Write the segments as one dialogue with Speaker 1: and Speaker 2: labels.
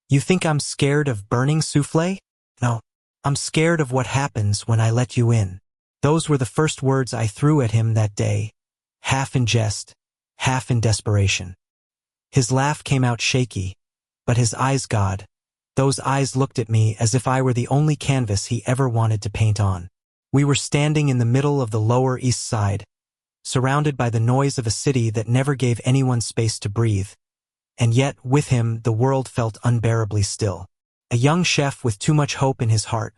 Speaker 1: You think I'm scared of burning souffle? No. I'm scared of what happens when I let you in. Those were the first words I threw at him that day, half in jest, half in desperation. His laugh came out shaky, but his eyes, God, those eyes looked at me as if I were the only canvas he ever wanted to paint on. We were standing in the middle of the Lower East Side, surrounded by the noise of a city that never gave anyone space to breathe. And yet, with him, the world felt unbearably still. A young chef with too much hope in his heart,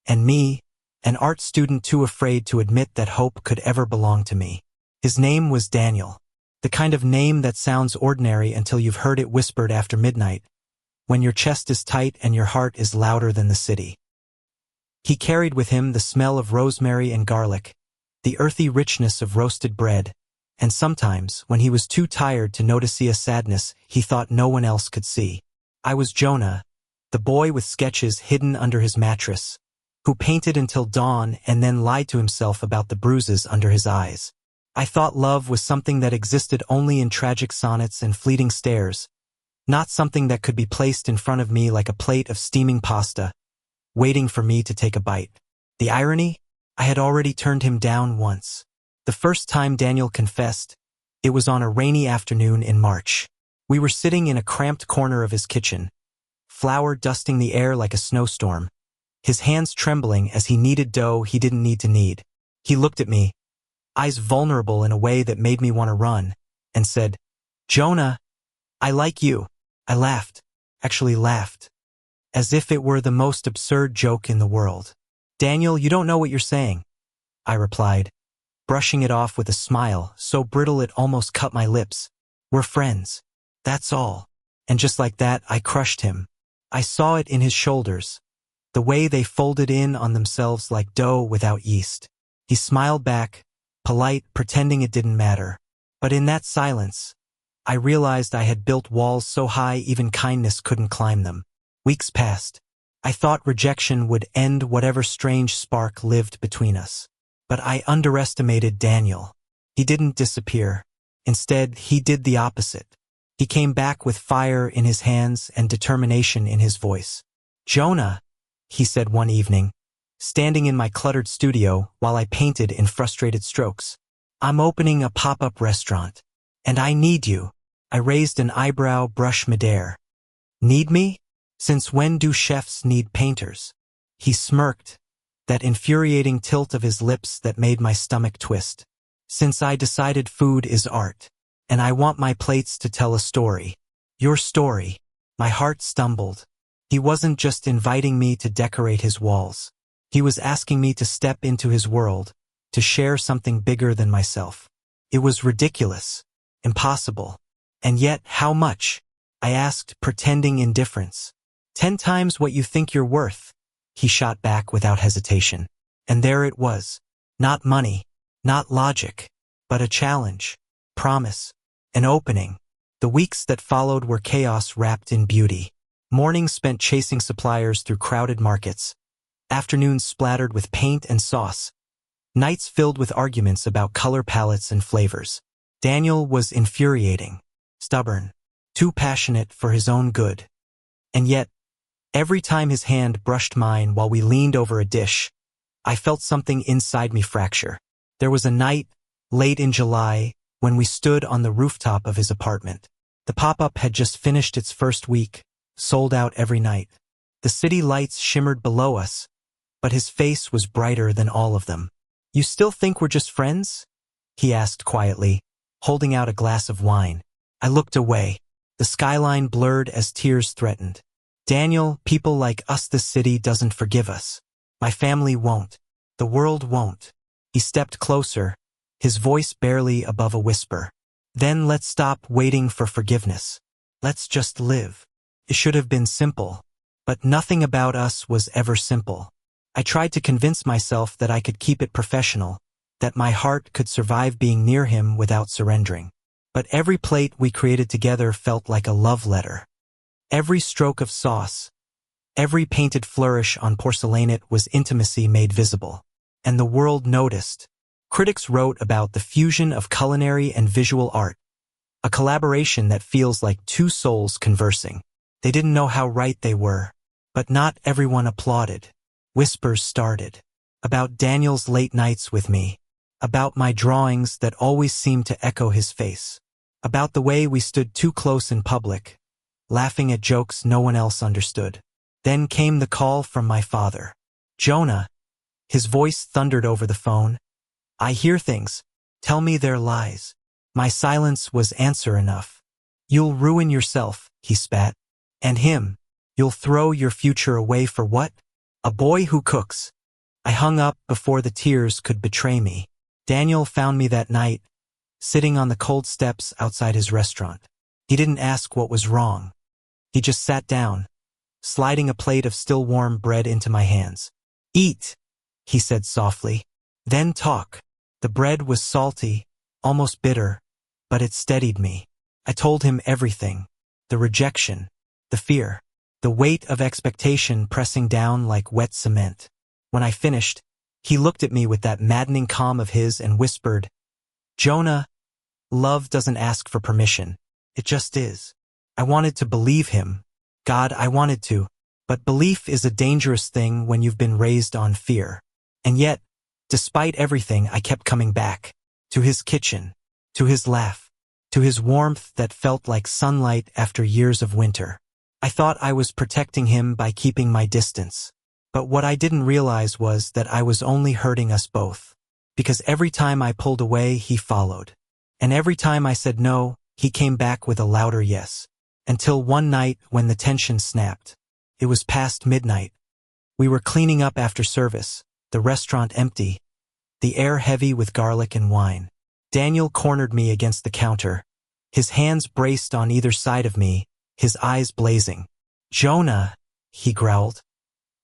Speaker 1: and me, an art student too afraid to admit that hope could ever belong to me. His name was Daniel, the kind of name that sounds ordinary until you've heard it whispered after midnight, when your chest is tight and your heart is louder than the city. He carried with him the smell of rosemary and garlic, the earthy richness of roasted bread, and sometimes, when he was too tired to notice a sadness he thought no one else could see. I was Jonah, the boy with sketches hidden under his mattress, who painted until dawn and then lied to himself about the bruises under his eyes. I thought love was something that existed only in tragic sonnets and fleeting stares, not something that could be placed in front of me like a plate of steaming pasta, waiting for me to take a bite. The irony? I had already turned him down once. The first time Daniel confessed, it was on a rainy afternoon in March. We were sitting in a cramped corner of his kitchen, flour dusting the air like a snowstorm, his hands trembling as he kneaded dough he didn't need to knead. He looked at me, eyes vulnerable in a way that made me want to run, and said, "Jonah, I like you." I laughed, actually laughed, as if it were the most absurd joke in the world. "Daniel, you don't know what you're saying," I replied, brushing it off with a smile so brittle it almost cut my lips. "We're friends. That's all." And just like that, I crushed him. I saw it in his shoulders, the way they folded in on themselves like dough without yeast. He smiled back, polite, pretending it didn't matter. But in that silence, I realized I had built walls so high even kindness couldn't climb them. Weeks passed. I thought rejection would end whatever strange spark lived between us. But I underestimated Daniel. He didn't disappear. Instead, he did the opposite. He came back with fire in his hands and determination in his voice. "Jonah," he said one evening, standing in my cluttered studio while I painted in frustrated strokes, "I'm opening a pop-up restaurant, and I need you." I raised an eyebrow, brush midair. "Need me? Since when do chefs need painters?" He smirked, that infuriating tilt of his lips that made my stomach twist. "Since I decided food is art, and I want my plates to tell a story." "Your story." My heart stumbled. He wasn't just inviting me to decorate his walls. He was asking me to step into his world, to share something bigger than myself. It was ridiculous, impossible. And yet, how much? I asked, pretending indifference. 10 times what you think you're worth," he shot back without hesitation. And there it was. Not money, not logic, but a challenge, promise, an opening. The weeks that followed were chaos wrapped in beauty. Mornings spent chasing suppliers through crowded markets, afternoons splattered with paint and sauce, nights filled with arguments about color palettes and flavors. Daniel was infuriating, stubborn, too passionate for his own good. And yet, every time his hand brushed mine while we leaned over a dish, I felt something inside me fracture. There was a night, late in July, when we stood on the rooftop of his apartment. The pop-up had just finished its first week, sold out every night. The city lights shimmered below us, but his face was brighter than all of them. "You still think we're just friends?" he asked quietly, holding out a glass of wine. I looked away. The skyline blurred as tears threatened. "Daniel, people like us, this city doesn't forgive us. My family won't. The world won't." He stepped closer, his voice barely above a whisper. "Then let's stop waiting for forgiveness. Let's just live." It should have been simple, but nothing about us was ever simple. I tried to convince myself that I could keep it professional, that my heart could survive being near him without surrendering. But every plate we created together felt like a love letter. Every stroke of sauce, every painted flourish on porcelainate was intimacy made visible. And the world noticed. Critics wrote about the fusion of culinary and visual art, a collaboration that feels like two souls conversing. They didn't know how right they were. But not everyone applauded. Whispers started. About Daniel's late nights with me. About my drawings that always seemed to echo his face. About the way we stood too close in public, laughing at jokes no one else understood. Then came the call from my father. Jonah. His voice thundered over the phone. I hear things. Tell me they're lies. My silence was answer enough. You'll ruin yourself, he spat. And him. You'll throw your future away for what? A boy who cooks. I hung up before the tears could betray me. Daniel found me that night, sitting on the cold steps outside his restaurant. He didn't ask what was wrong. He just sat down, sliding a plate of still warm bread into my hands. Eat, he said softly. Then talk. The bread was salty, almost bitter, but it steadied me. I told him everything. The rejection, the fear, the weight of expectation pressing down like wet cement. When I finished, he looked at me with that maddening calm of his and whispered, Jonah, love doesn't ask for permission. It just is. I wanted to believe him. God, I wanted to. But belief is a dangerous thing when you've been raised on fear. And yet, despite everything, I kept coming back. To his kitchen. To his laugh. To his warmth that felt like sunlight after years of winter. I thought I was protecting him by keeping my distance. But what I didn't realize was that I was only hurting us both. Because every time I pulled away, he followed. And every time I said no, he came back with a louder yes. Until one night when the tension snapped. It was past midnight. We were cleaning up after service, the restaurant empty, the air heavy with garlic and wine. Daniel cornered me against the counter, his hands braced on either side of me, his eyes blazing. Jonah, he growled.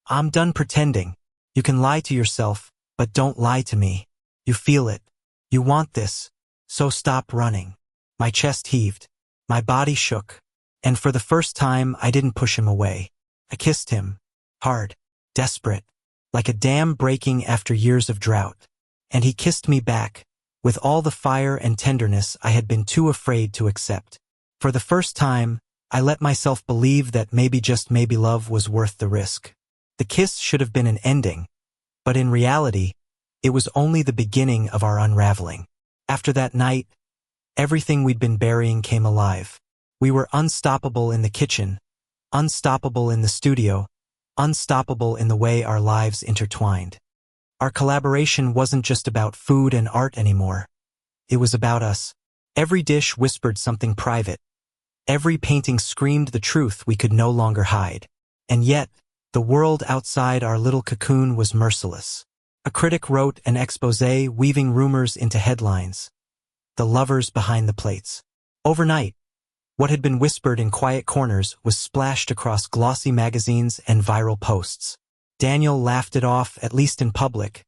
Speaker 1: I'm done pretending. You can lie to yourself, but don't lie to me. You feel it. You want this. So stop running. My chest heaved. My body shook. And for the first time, I didn't push him away. I kissed him. Hard. Desperate. Like a dam breaking after years of drought. And he kissed me back, with all the fire and tenderness I had been too afraid to accept. For the first time, I let myself believe that maybe just maybe love was worth the risk. The kiss should have been an ending, but in reality, it was only the beginning of our unraveling. After that night, everything we'd been burying came alive. We were unstoppable in the kitchen, unstoppable in the studio, unstoppable in the way our lives intertwined. Our collaboration wasn't just about food and art anymore. It was about us. Every dish whispered something private. Every painting screamed the truth we could no longer hide. And yet, the world outside our little cocoon was merciless. A critic wrote an exposé weaving rumors into headlines. The lovers behind the plates. Overnight, what had been whispered in quiet corners was splashed across glossy magazines and viral posts. Daniel laughed it off, at least in public,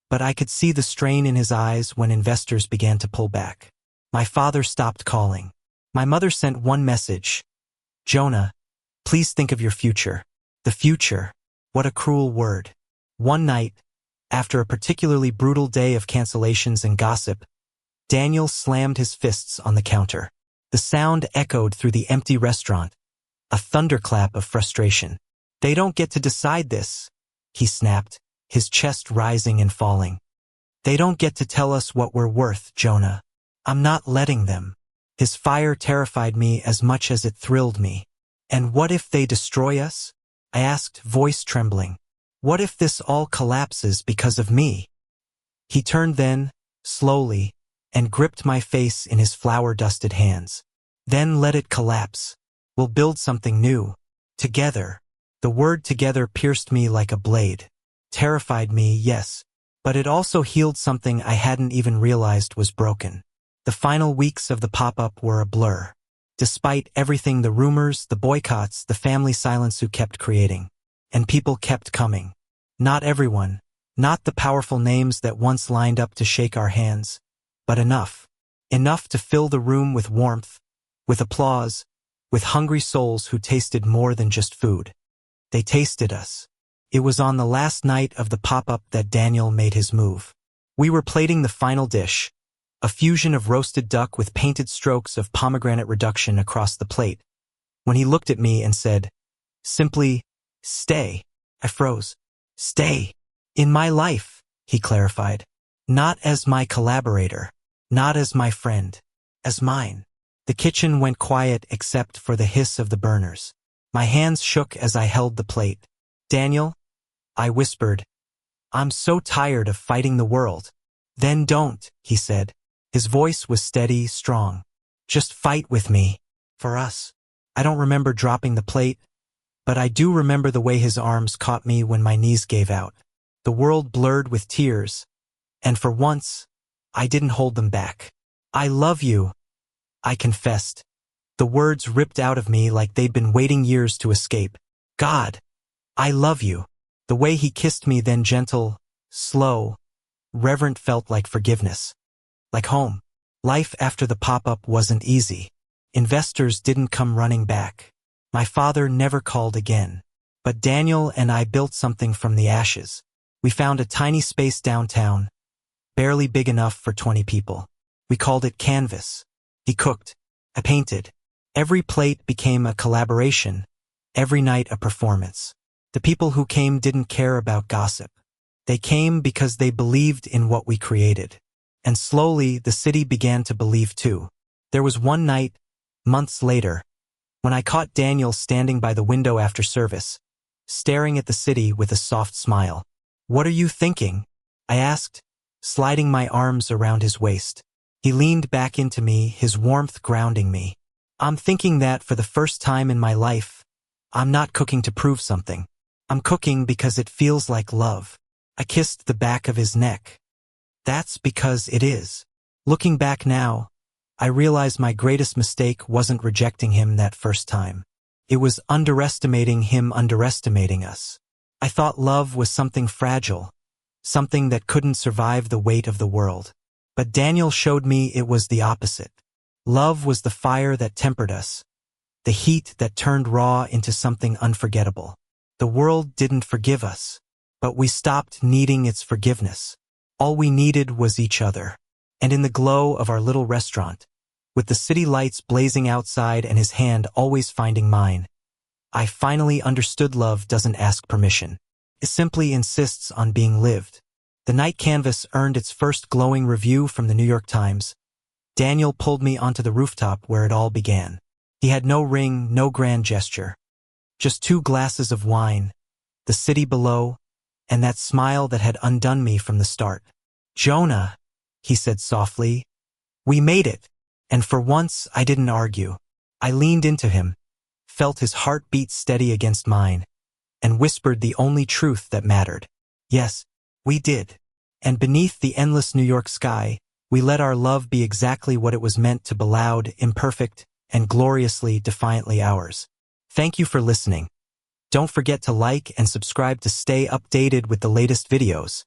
Speaker 1: but I could see the strain in his eyes when investors began to pull back. My father stopped calling. My mother sent one message. Jonah, please think of your future. The future. What a cruel word. One night, after a particularly brutal day of cancellations and gossip, Daniel slammed his fists on the counter. The sound echoed through the empty restaurant, a thunderclap of frustration. They don't get to decide this, he snapped, his chest rising and falling. They don't get to tell us what we're worth, Jonah. I'm not letting them. His fire terrified me as much as it thrilled me. And what if they destroy us? I asked, voice trembling. What if this all collapses because of me? He turned then, slowly, and gripped my face in his flour-dusted hands. Then let it collapse. We'll build something new. Together. The word together pierced me like a blade. Terrified me, yes, but it also healed something I hadn't even realized was broken. The final weeks of the pop-up were a blur. Despite everything, the rumors, the boycotts, the family silence who kept creating. And people kept coming. Not everyone, not the powerful names that once lined up to shake our hands, but enough. Enough to fill the room with warmth, with applause, with hungry souls who tasted more than just food. They tasted us. It was on the last night of the pop-up that Daniel made his move. We were plating the final dish, a fusion of roasted duck with painted strokes of pomegranate reduction across the plate, when he looked at me and said, simply, stay. I froze. Stay. In my life, he clarified. Not as my collaborator. Not as my friend. As mine. The kitchen went quiet except for the hiss of the burners. My hands shook as I held the plate. Daniel, I whispered, I'm so tired of fighting the world. Then don't, he said. His voice was steady, strong. Just fight with me. For us. I don't remember dropping the plate, but I do remember the way his arms caught me when my knees gave out. The world blurred with tears, and for once, I didn't hold them back. I love you, I confessed. The words ripped out of me like they'd been waiting years to escape. God, I love you. The way he kissed me, then gentle, slow, reverent, felt like forgiveness. Like home. Life after the pop-up wasn't easy. Investors didn't come running back. My father never called again. But Daniel and I built something from the ashes. We found a tiny space downtown, barely big enough for 20 people. We called it Canvas. He cooked. I painted. Every plate became a collaboration. Every night a performance. The people who came didn't care about gossip. They came because they believed in what we created. And slowly, the city began to believe too. There was one night, months later, when I caught Daniel standing by the window after service, staring at the city with a soft smile. What are you thinking? I asked, sliding my arms around his waist. He leaned back into me, his warmth grounding me. I'm thinking that for the first time in my life, I'm not cooking to prove something. I'm cooking because it feels like love. I kissed the back of his neck. That's because it is. Looking back now, I realize my greatest mistake wasn't rejecting him that first time. It was underestimating him underestimating us. I thought love was something fragile, something that couldn't survive the weight of the world. But Daniel showed me it was the opposite. Love was the fire that tempered us, the heat that turned raw into something unforgettable. The world didn't forgive us, but we stopped needing its forgiveness. All we needed was each other. And in the glow of our little restaurant, with the city lights blazing outside and his hand always finding mine, I finally understood love doesn't ask permission. It simply insists on being lived. The night Canvas earned its first glowing review from the New York Times. Daniel pulled me onto the rooftop where it all began. He had no ring, no grand gesture. Just 2 glasses of wine, the city below, and that smile that had undone me from the start. Jonah, he said softly, we made it. And for once, I didn't argue. I leaned into him, felt his heartbeat steady against mine, and whispered the only truth that mattered. Yes, we did. And beneath the endless New York sky, we let our love be exactly what it was meant to be: loud, imperfect, and gloriously, defiantly ours. Thank you for listening. Don't forget to like and subscribe to stay updated with the latest videos.